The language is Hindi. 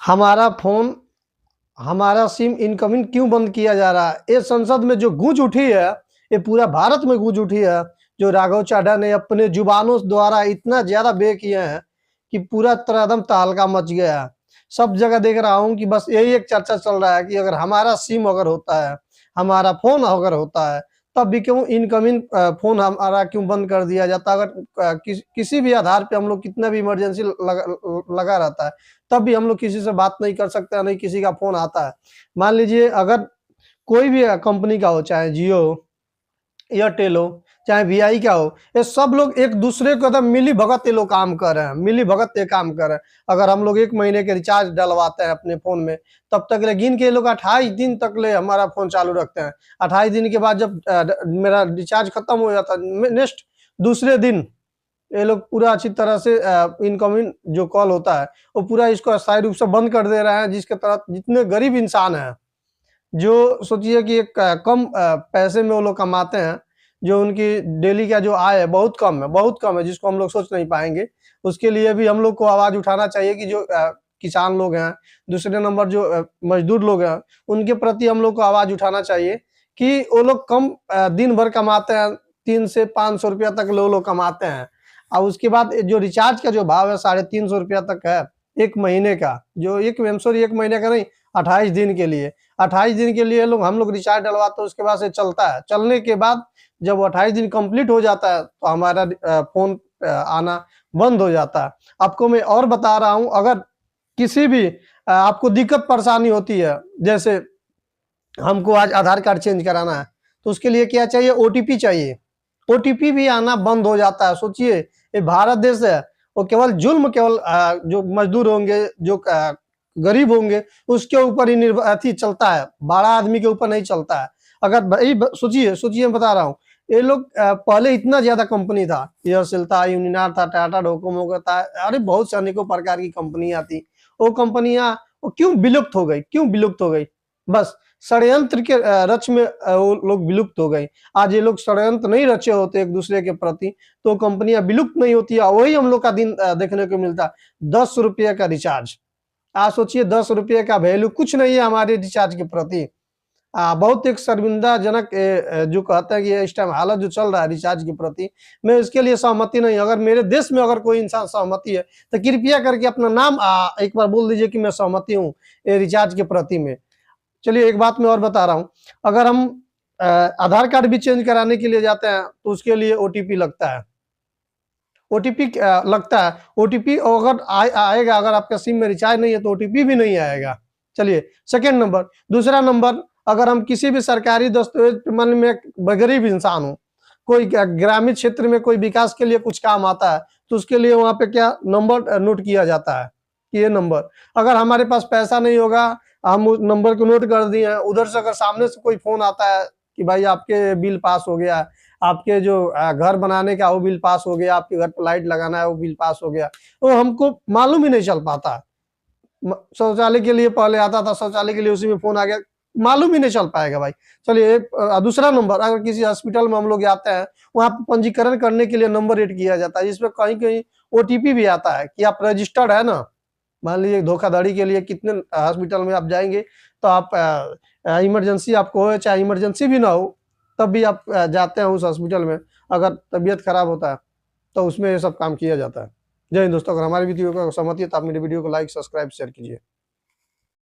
हमारा फ़ोन, हमारा सिम इनकमिंग क्यों बंद किया जा रहा है? ये संसद में जो गूंज उठी है, ये पूरा भारत में गूंज उठी है। जो राघव चाड्डा ने अपने जुबानों द्वारा इतना ज़्यादा बे किए हैं कि पूरा तरह एकदम तहलका मच गया है। सब जगह देख रहा हूँ कि बस यही एक चर्चा चल रहा है कि अगर हमारा सिम अगर होता है, हमारा फ़ोन अगर होता है, तब भी क्यों इनकमिंग फ़ोन हमारा क्यों बंद कर दिया जाता है? अगर किसी भी आधार पे हम लोग कितना भी इमरजेंसी लगा रहता है, तब भी हम लोग किसी से बात नहीं कर सकते, नहीं किसी का फ़ोन आता है। मान लीजिए अगर कोई भी कंपनी का हो, चाहे जियो हो, एयरटेल हो, चाहे वीआई का हो, ये सब लोग एक दूसरे को एकदम मिली-भगत ये लोग काम कर रहे हैं, मिली-भगत ये काम कर रहे हैं। अगर हम लोग 1 महीने के रिचार्ज डलवाते हैं अपने फ़ोन में, तब तक ले गिन के ये लोग 28 दिन तक ले हमारा फ़ोन चालू रखते हैं। 28 दिन के बाद जब मेरा रिचार्ज खत्म हो जाता है, नेक्स्ट दूसरे दिन ये लोग पूरा अच्छी तरह से इनकमिंग जो कॉल होता है, वो पूरा इसको अस्थायी रूप से बंद कर दे रहे हैं, जिसके तहत जितने गरीब इंसान हैं, जो सोचिए कि एक कम पैसे में वो लोग कमाते हैं, जो उनकी डेली का जो आय है बहुत कम है, जिसको हम लोग सोच नहीं पाएँगे। उसके लिए भी हम लोग को आवाज़ उठाना चाहिए कि जो किसान लोग हैं, दूसरे नंबर जो मज़दूर लोग हैं, उनके प्रति हम लोग को आवाज़ उठाना चाहिए कि वो लोग कम दिन भर कमाते हैं, 3 से ₹500 तक वो लोग कमाते हैं। और उसके बाद जो रिचार्ज का जो भाव है ₹350 तक है, 1 महीने का, जो 1 महीने का नहीं, 28 दिन के लिए। 28 दिन के लिए हम लोग रिचार्ज डलवाते हैं, उसके बाद से चलता है। चलने के बाद जब वो 28 दिन कंप्लीट हो जाता है, तो हमारा फ़ोन आना बंद हो जाता है। आपको मैं और बता रहा हूँ, अगर किसी भी आपको दिक्कत परेशानी होती है, जैसे हमको आज आधार कार्ड चेंज कराना है, तो उसके लिए क्या चाहिए? ओटीपी चाहिए। ओटीपी भी आना बंद हो जाता है। सोचिए, ये भारत देश है, वो केवल जुल्म केवल जो मज़दूर होंगे, जो गरीब होंगे, उसके ऊपर ही अथी चलता है, बड़ा आदमी के ऊपर नहीं चलता है। अगर भई सोचिए मैं बता रहा हूँ, ये लोग पहले इतना ज़्यादा कंपनी था, एयरसेल था, यूनिनॉर था, टाटा डोकोमो का था, अरे बहुत से अनेकों प्रकार की कंपनियाँ थी। वो कंपनियाँ वो क्यों विलुप्त हो गई? क्यों विलुप्त हो गई? बस षड्यंत्र के रच में वो लोग विलुप्त हो गए। आज ये लोग षड्यंत्र नहीं रचे होते एक-दूसरे के प्रति, तो कंपनियाँ विलुप्त नहीं होती है, वही हम लोग का दिन देखने को मिलता है। ₹10 का रिचार्ज। आप सोचिए, ₹10 का वैल्यू कुछ नहीं है हमारे रिचार्ज के प्रति। बहुत एक शर्मिंदाजनक जो कहते हैं कि इस टाइम हालत जो चल रहा है रिचार्ज के प्रति, मैं इसके लिए सहमति नहीं। अगर मेरे देश में अगर कोई इंसान सहमति है, तो कृपया करके अपना नाम एक बार बोल दीजिए कि मैं सहमति हूँ ये रिचार्ज के प्रति में। चलिए एक बात मैं और बता रहा हूँ, अगर हम आधार कार्ड भी चेंज कराने के लिए जाते हैं, तो उसके लिए ओटीपी लगता है। ओटीपी लगता है, ओटीपी अगर आएगा, अगर आपका सिम में रिचार्ज नहीं है तो ओटीपी भी नहीं आएगा। चलिए सेकंड नंबर, दूसरा नंबर, अगर हम किसी भी सरकारी दस्तावेज मन में गरीब इंसान हूँ, कोई ग्रामीण क्षेत्र में कोई विकास के लिए कुछ काम आता है, तो उसके लिए वहाँ पे क्या नंबर नोट किया जाता है, कि ये नंबर। अगर हमारे पास पैसा नहीं होगा, हम उस नंबर को नोट कर दिए हैं, उधर से अगर सामने से कोई फ़ोन आता है कि भाई आपके बिल पास हो गया, आपके जो घर बनाने का वो बिल पास हो गया, आपके घर पे लाइट लगाना है वो बिल पास हो गया, तो हमको मालूम ही नहीं चल पाता। शौचालय के लिए पहले आता था, शौचालय के लिए उसी में फ़ोन आ गया, मालूम ही नहीं चल पाएगा भाई। चलिए दूसरा नंबर, अगर किसी हॉस्पिटल में हम लोग जाते हैं, वहाँ पे पंजीकरण करने के लिए नंबर एड किया जाता है, जिसमें कहीं-कहीं ओटीपी भी आता है कि आप रजिस्टर्ड है ना। मान लीजिए धोखाधड़ी के लिए कितने हॉस्पिटल में आप जाएँगे, तो आप इमरजेंसी आपको हो, चाहे इमरजेंसी भी ना हो, तब भी आप जाते हैं उस हॉस्पिटल में, अगर तबीयत खराब होता है, तो उसमें ये सब काम किया जाता है। जय हिंद दोस्तों, अगर हमारी वीडियो को सहमति है तो आप मेरे वीडियो को लाइक, सब्सक्राइब, शेयर कीजिए।